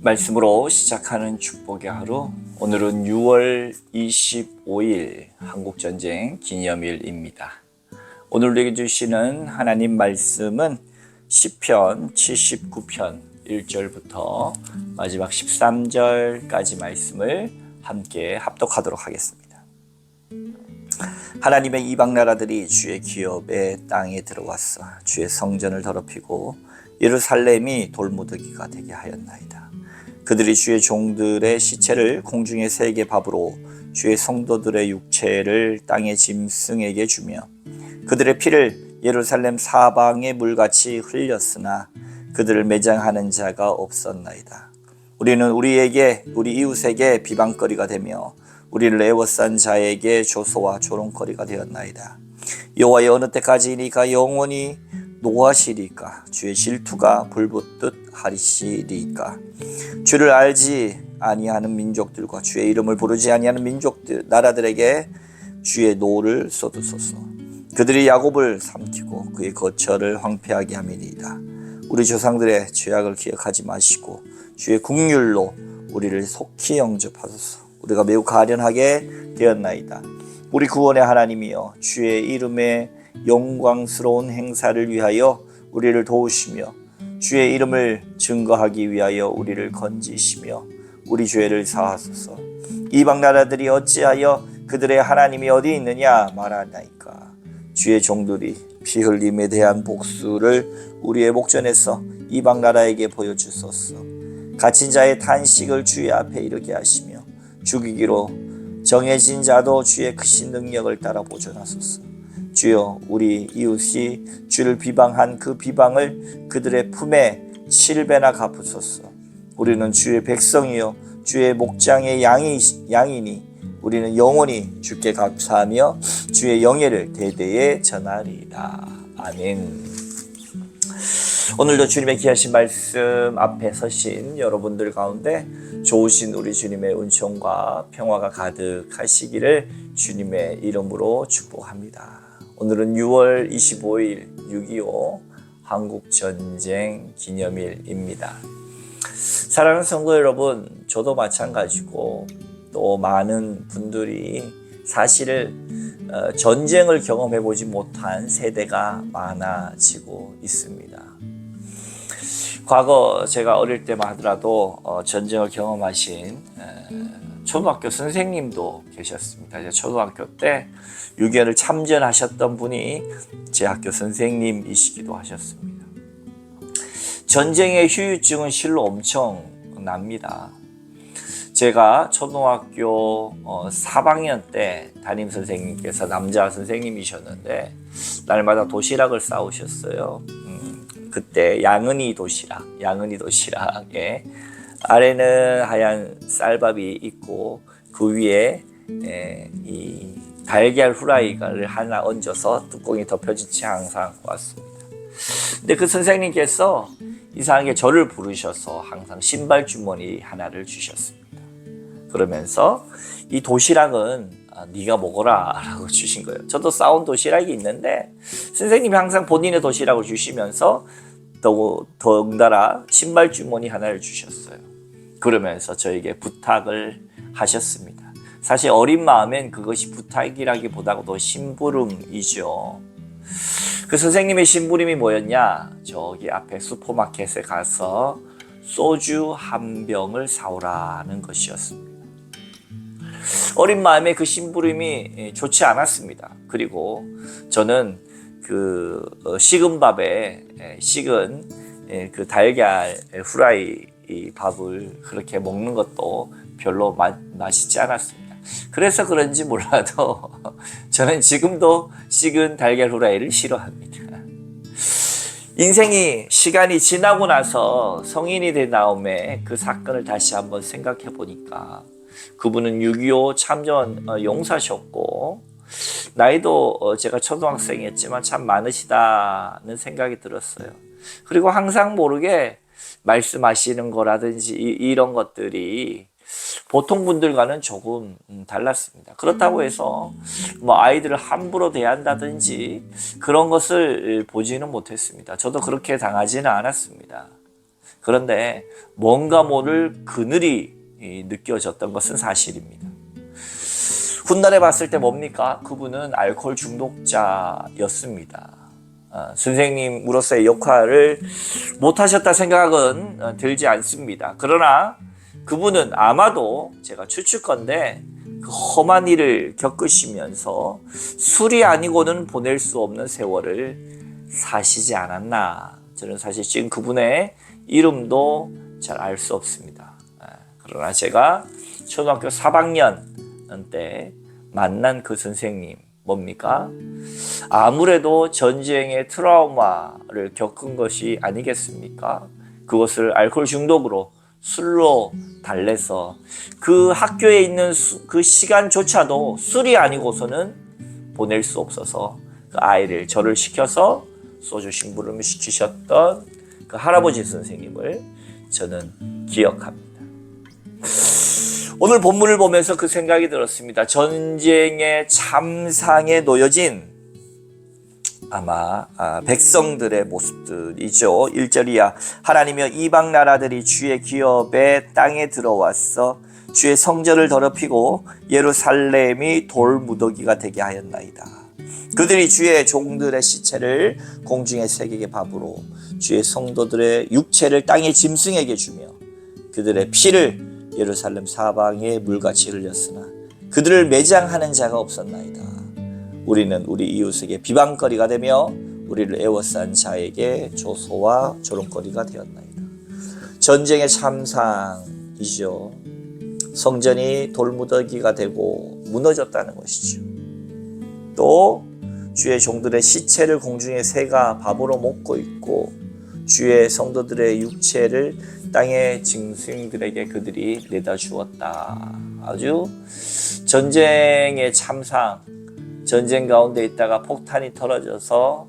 말씀으로 시작하는 축복의 하루, 오늘은 6월 25일 한국전쟁 기념일입니다. 오늘 우리에게 주시는 하나님 말씀은 시편 79편 1절부터 마지막 13절까지 말씀을 함께 합독하도록 하겠습니다. 하나님의 이방 나라들이 주의 기업의 땅에 들어왔어 주의 성전을 더럽히고 예루살렘이 돌무더기가 되게 하였나이다. 그들이 주의 종들의 시체를 공중의 새에게 밥으로 주의 성도들의 육체를 땅의 짐승에게 주며 그들의 피를 예루살렘 사방의 물같이 흘렸으나 그들을 매장하는 자가 없었나이다. 우리는 우리 이웃에게 비방거리가 되며 우리를 애워싼 자에게 조소와 조롱거리가 되었나이다. 여호와여, 어느 때까지이니까 영원히 노하시리까? 주의 질투가 불붙듯 하시리까? 주를 알지 아니하는 민족들과 주의 이름을 부르지 아니하는 민족들 나라들에게 주의 노를 쏟으소서. 그들이 야곱을 삼키고 그의 거처를 황폐하게 함이니이다. 우리 조상들의 죄악을 기억하지 마시고 주의 국률로 우리를 속히 영접하소서. 우리가 매우 가련하게 되었나이다. 우리 구원의 하나님이여, 주의 이름의 영광스러운 행사를 위하여 우리를 도우시며 주의 이름을 증거하기 위하여 우리를 건지시며 우리 죄를 사하소서. 이방 나라들이 어찌하여 그들의 하나님이 어디 있느냐 말하나이까? 주의 종들이 피 흘림에 대한 복수를 우리의 목전에서 이방 나라에게 보여주소서. 갇힌 자의 탄식을 주의 앞에 이르게 하시며 죽이기로 정해진 자도 주의 크신 능력을 따라 보존하소서. 주여, 우리 이웃이 주를 비방한 그 비방을 그들의 품에 7배나 갚으소서. 우리는 주의 백성이요 주의 목장의 양이니 우리는 영원히 주께 감사하며 주의 영예를 대대에 전하리이다. 아멘. 오늘도 주님의 귀하신 말씀 앞에 서신 여러분들 가운데 좋으신 우리 주님의 은총과 평화가 가득하시기를 주님의 이름으로 축복합니다. 오늘은 6월 25일 6.25 한국전쟁 기념일입니다. 사랑하는 성도 여러분, 저도 마찬가지고 또 많은 분들이 사실 전쟁을 경험해보지 못한 세대가 많아지고 있습니다. 과거 제가 어릴 때만 하더라도 전쟁을 경험하신 초등학교 선생님도 계셨습니다. 초등학교 때 6.25를 참전하셨던 분이 제 학교 선생님이시기도 하셨습니다. 전쟁의 후유증은 실로 엄청 납니다. 제가 초등학교 3학년 때 담임 선생님께서 남자 선생님이셨는데 날마다 도시락을 싸우셨어요. 그때 양은이 도시락에 아래는 하얀 쌀밥이 있고 그 위에 이 달걀 후라이를 하나 얹어서 뚜껑이 덮여진 채 항상 왔습니다. 근데 그 선생님께서 이상하게 저를 부르셔서 항상 신발 주머니 하나를 주셨습니다. 그러면서 이 도시락은 네가 먹어라 라고 주신 거예요. 저도 싸온 도시락이 있는데 선생님이 항상 본인의 도시락을 주시면서 더군다나 신발 주머니 하나를 주셨어요. 그러면서 저에게 부탁을 하셨습니다. 사실 어린 마음엔 그것이 부탁이라기보다도 심부름이죠. 그 선생님의 심부름이 뭐였냐? 저기 앞에 슈퍼마켓에 가서 소주 한 병을 사오라는 것이었습니다. 어린 마음에 그 심부름이 좋지 않았습니다. 그리고 저는 그 식은 밥에 식은 그 달걀 후라이 밥을 그렇게 먹는 것도 별로 맛있지 않았습니다. 그래서 그런지 몰라도 저는 지금도 식은 달걀 후라이를 싫어합니다. 인생이 시간이 지나고 나서 성인이 된 다음에 그 사건을 다시 한번 생각해 보니까 그분은 6.25 참전 용사셨고 나이도 제가 초등학생이었지만 참 많으시다는 생각이 들었어요. 그리고 항상 모르게 말씀하시는 거라든지 이런 것들이 보통 분들과는 조금 달랐습니다. 그렇다고 해서 뭐 아이들을 함부로 대한다든지 그런 것을 보지는 못했습니다. 저도 그렇게 당하지는 않았습니다. 그런데 뭔가 모를 그늘이 느껴졌던 것은 사실입니다. 훗날에 봤을 때 뭡니까? 그분은 알코올 중독자였습니다. 선생님으로서의 역할을 못하셨다 생각은 들지 않습니다. 그러나 그분은 아마도 제가 추측컨대 그 험한 일을 겪으시면서 술이 아니고는 보낼 수 없는 세월을 사시지 않았나. 저는 사실 지금 그분의 이름도 잘 알 수 없습니다. 그러나 제가 초등학교 4학년 때 만난 그 선생님 뭡니까? 아무래도 전쟁의 트라우마를 겪은 것이 아니겠습니까? 그것을 알코올 중독으로 술로 달래서 그 학교에 있는 그 시간조차도 술이 아니고서는 보낼 수 없어서 그 아이를 절을 시켜서 소주 심부름을 시키셨던 그 할아버지 선생님을 저는 기억합니다. 오늘 본문을 보면서 그 생각이 들었습니다. 전쟁의 참상에 놓여진 아마 백성들의 모습들이죠. 1절이야. 하나님이여 이방 나라들이 주의 기업에 땅에 들어와서 주의 성전을 더럽히고 예루살렘이 돌무더기가 되게 하였나이다. 그들이 주의 종들의 시체를 공중에 새기게 밥으로 주의 성도들의 육체를 땅의 짐승에게 주며 그들의 피를 예루살렘 사방에 물같이 흘렸으나 그들을 매장하는 자가 없었나이다. 우리는 우리 이웃에게 비방거리가 되며 우리를 애워싼 자에게 조소와 조롱거리가 되었나이다. 전쟁의 참상이죠. 성전이 돌무더기가 되고 무너졌다는 것이죠. 또 주의 종들의 시체를 공중에 새가 밥으로 먹고 있고 주의 성도들의 육체를 땅의 짐승들에게 그들이 내다 주었다. 아주 전쟁의 참상, 전쟁 가운데 있다가 폭탄이 터져서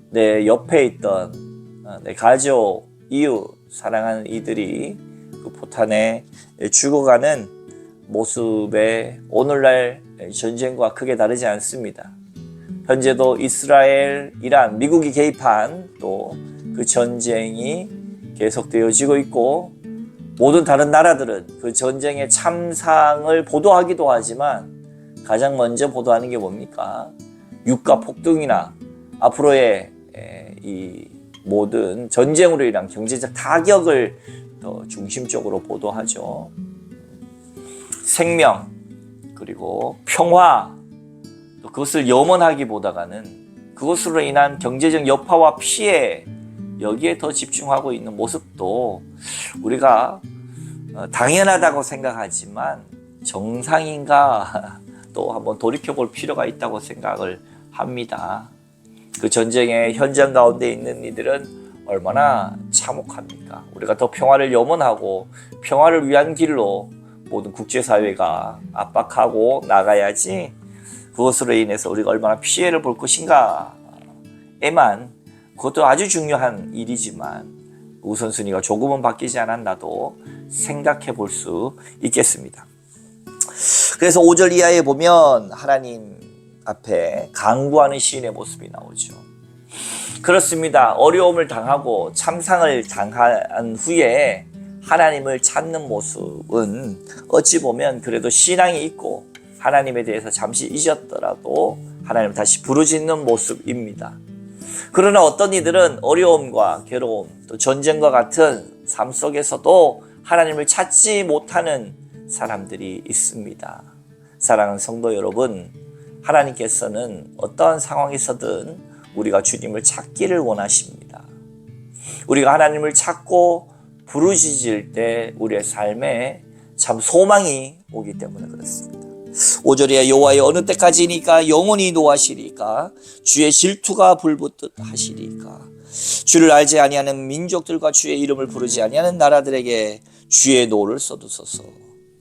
내 옆에 있던 내 가족, 이웃, 사랑하는 이들이 그 포탄에 죽어가는 모습에 오늘날 전쟁과 크게 다르지 않습니다. 현재도 이스라엘, 이란, 미국이 개입한 또 그 전쟁이 계속되어지고 있고 모든 다른 나라들은 그 전쟁의 참상을 보도하기도 하지만 가장 먼저 보도하는 게 뭡니까? 유가 폭등이나 앞으로의 이 모든 전쟁으로 인한 경제적 타격을 더 중심적으로 보도하죠. 생명 그리고 평화 그것을 염원하기보다는 그것으로 인한 경제적 여파와 피해 여기에 더 집중하고 있는 모습도 우리가 당연하다고 생각하지만 정상인가 또 한번 돌이켜볼 필요가 있다고 생각을 합니다. 그 전쟁의 현장 가운데 있는 이들은 얼마나 참혹합니까? 우리가 더 평화를 염원하고 평화를 위한 길로 모든 국제사회가 압박하고 나가야지 그것으로 인해서 우리가 얼마나 피해를 볼 것인가에만 그것도 아주 중요한 일이지만 우선순위가 조금은 바뀌지 않았나도 생각해 볼 수 있겠습니다. 그래서 5절 이하에 보면 하나님 앞에 간구하는 시인의 모습이 나오죠. 그렇습니다. 어려움을 당하고 참상을 당한 후에 하나님을 찾는 모습은 어찌 보면 그래도 신앙이 있고 하나님에 대해서 잠시 잊었더라도 하나님을 다시 부르짖는 모습입니다. 그러나 어떤 이들은 어려움과 괴로움, 또 전쟁과 같은 삶 속에서도 하나님을 찾지 못하는 사람들이 있습니다. 사랑하는 성도 여러분, 하나님께서는 어떠한 상황에서든 우리가 주님을 찾기를 원하십니다. 우리가 하나님을 찾고 부르짖을 때 우리의 삶에 참 소망이 오기 때문에 그렇습니다. 5절에 여호와여 어느 때까지니까 영원히 노하시리까 주의 질투가 불붙듯 하시리까 주를 알지 아니하는 민족들과 주의 이름을 부르지 아니하는 나라들에게 주의 노를 쏟으소서.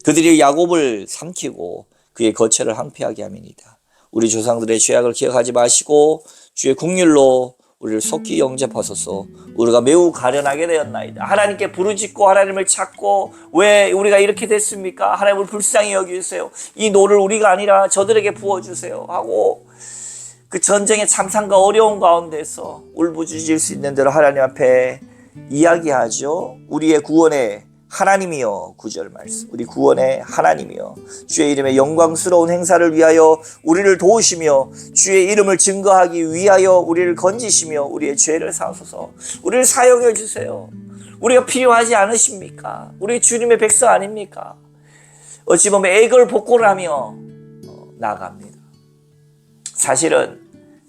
그들이 야곱을 삼키고 그의 거처를 황폐하게 함이니이다. 우리 조상들의 죄악을 기억하지 마시고 주의 국률로 우리를 속히 영접하소서. 우리가 매우 가련하게 되었나이다. 하나님께 부르짖고 하나님을 찾고 왜 우리가 이렇게 됐습니까? 하나님을 불쌍히 여기주세요. 이 노를 우리가 아니라 저들에게 부어주세요 하고 그 전쟁의 참상과 어려운 가운데서 울부짖을 수 있는 대로 하나님 앞에 이야기하죠. 우리의 구원의 하나님이여, 9절 말씀. 우리 구원의 하나님이여, 주의 이름의 영광스러운 행사를 위하여 우리를 도우시며 주의 이름을 증거하기 위하여 우리를 건지시며 우리의 죄를 사하소서. 우리를 사용해 주세요. 우리가 필요하지 않으십니까? 우리 주님의 백성 아닙니까? 어찌 보면 애걸복걸을 하며 나아갑니다. 사실은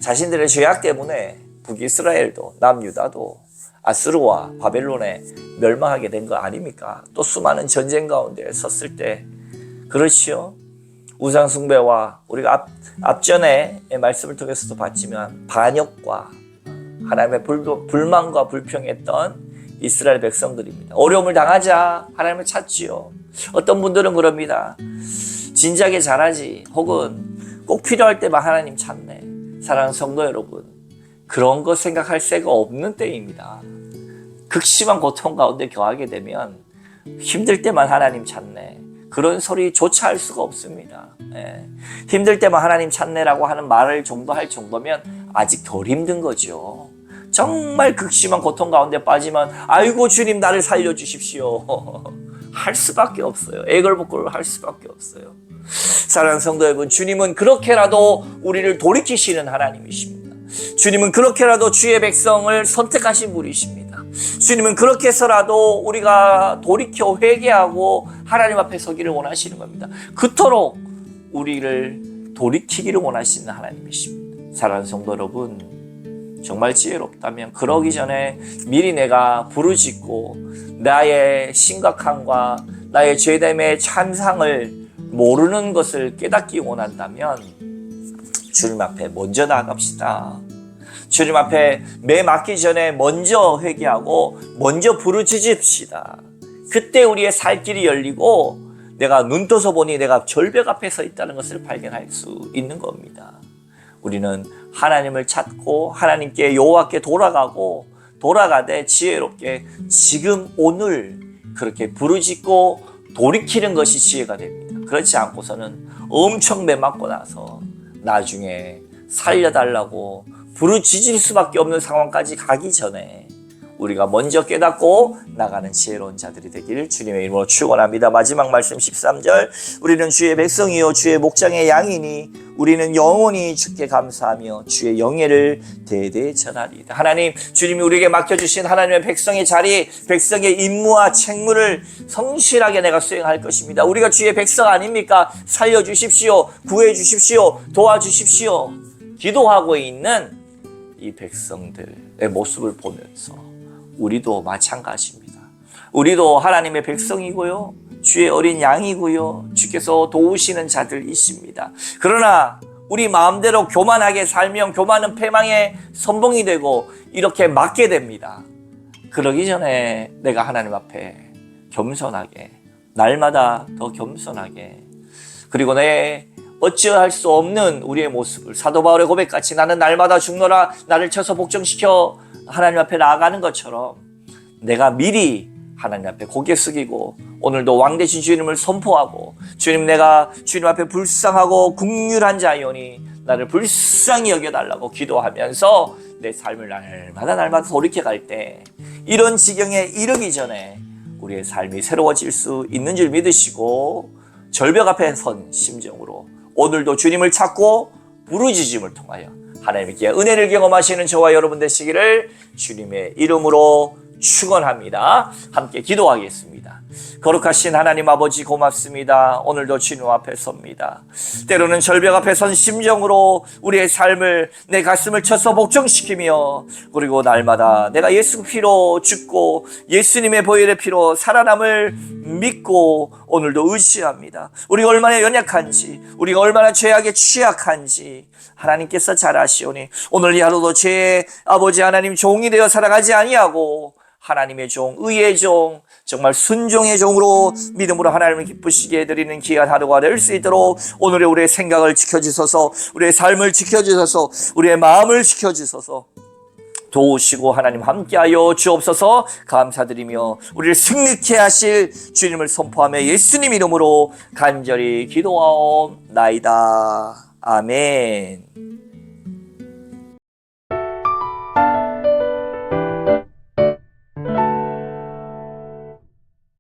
자신들의 죄악 때문에 북이스라엘도 남유다도 아스르와 바벨론에 멸망하게 된 거 아닙니까? 또 수많은 전쟁 가운데 섰을 때, 그렇지요. 우상숭배와 우리가 앞전에 말씀을 통해서도 봤지만 반역과 하나님의 불만과 불평했던 이스라엘 백성들입니다. 어려움을 당하자 하나님을 찾지요. 어떤 분들은 그럽니다. 진작에 잘하지, 혹은 꼭 필요할 때만 하나님 찾네. 사랑하는 성도 여러분, 그런 거 생각할 새가 없는 때입니다. 극심한 고통 가운데 겨하게 되면 힘들 때만 하나님 찾네, 그런 소리조차 할 수가 없습니다. 힘들 때만 하나님 찾네라고 하는 말을 정도 할 정도면 아직 덜 힘든 거죠. 정말 극심한 고통 가운데 빠지면 아이고 주님 나를 살려주십시오 할 수밖에 없어요. 애걸복걸을 할 수밖에 없어요. 사랑하는 성도 여러분, 주님은 그렇게라도 우리를 돌이키시는 하나님이십니다. 주님은 그렇게라도 주의 백성을 선택하신 분이십니다. 주님은 그렇게 해서라도 우리가 돌이켜 회개하고 하나님 앞에 서기를 원하시는 겁니다. 그토록 우리를 돌이키기를 원하시는 하나님이십니다. 사랑하는 성도 여러분, 정말 지혜롭다면 그러기 전에 미리 내가 부르짖고 나의 심각함과 나의 죄됨의 참상을 모르는 것을 깨닫기 원한다면 주님 앞에 먼저 나아갑시다. 주님 앞에 매 맞기 전에 먼저 회개하고 먼저 부르짖읍시다. 그때 우리의 살 길이 열리고 내가 눈 떠서 보니 내가 절벽 앞에 서 있다는 것을 발견할 수 있는 겁니다. 우리는 하나님을 찾고 하나님께 여호와께 돌아가되 지혜롭게 지금 오늘 그렇게 부르짖고 돌이키는 것이 지혜가 됩니다. 그렇지 않고서는 엄청 매맞고 나서 나중에 살려달라고 부르짖을 수밖에 없는 상황까지 가기 전에 우리가 먼저 깨닫고 나가는 지혜로운 자들이 되기를 주님의 이름으로 축원합니다. 마지막 말씀 13절, 우리는 주의 백성이요 주의 목장의 양이니 우리는 영원히 주께 감사하며 주의 영예를 대대히 전하리이다. 하나님, 주님이 우리에게 맡겨주신 하나님의 백성의 자리, 백성의 임무와 책무를 성실하게 내가 수행할 것입니다. 우리가 주의 백성 아닙니까? 살려주십시오, 구해주십시오, 도와주십시오. 기도하고 있는 이 백성들의 모습을 보면서 우리도 마찬가지입니다. 우리도 하나님의 백성이고요, 주의 어린 양이고요, 주께서 도우시는 자들이십니다. 그러나 우리 마음대로 교만하게 살면 교만은 패망의 선봉이 되고 이렇게 맞게 됩니다. 그러기 전에 내가 하나님 앞에 겸손하게, 날마다 더 겸손하게, 그리고 내 어찌할 수 없는 우리의 모습을 사도 바울의 고백같이 나는 날마다 죽노라 나를 쳐서 복종시켜 하나님 앞에 나아가는 것처럼 내가 미리 하나님 앞에 고개 숙이고 오늘도 왕 되신 주님을 선포하고, 주님, 내가 주님 앞에 불쌍하고 긍휼한 자이오니 나를 불쌍히 여겨달라고 기도하면서 내 삶을 날마다 돌이켜 갈 때 이런 지경에 이르기 전에 우리의 삶이 새로워질 수 있는 줄 믿으시고 절벽 앞에 선 심정으로 오늘도 주님을 찾고 부르짖음을 통하여 하나님께 은혜를 경험하시는 저와 여러분 되시기를 주님의 이름으로 축원합니다. 함께 기도하겠습니다. 거룩하신 하나님 아버지, 고맙습니다. 오늘도 주님 앞에 섭니다. 때로는 절벽 앞에 선 심정으로 우리의 삶을, 내 가슴을 쳐서 복종시키며, 그리고 날마다 내가 예수 피로 죽고 예수님의 보혈의 피로 살아남을 믿고 오늘도 의지합니다. 우리가 얼마나 연약한지, 우리가 얼마나 죄악에 취약한지 하나님께서 잘 아시오니 오늘 이 하루도 제 아버지 하나님 종이 되어 살아가지 아니하고 하나님의 종, 의의 종, 정말 순종의 종으로 믿음으로 하나님을 기쁘시게 해드리는 귀한 하루가 될 수 있도록 오늘의 우리의 생각을 지켜주셔서, 우리의 삶을 지켜주셔서, 우리의 마음을 지켜주셔서 도우시고 하나님 함께하여 주옵소서. 감사드리며 우리를 승리케 하실 주님을 선포하며 예수님 이름으로 간절히 기도하옵나이다. 아멘.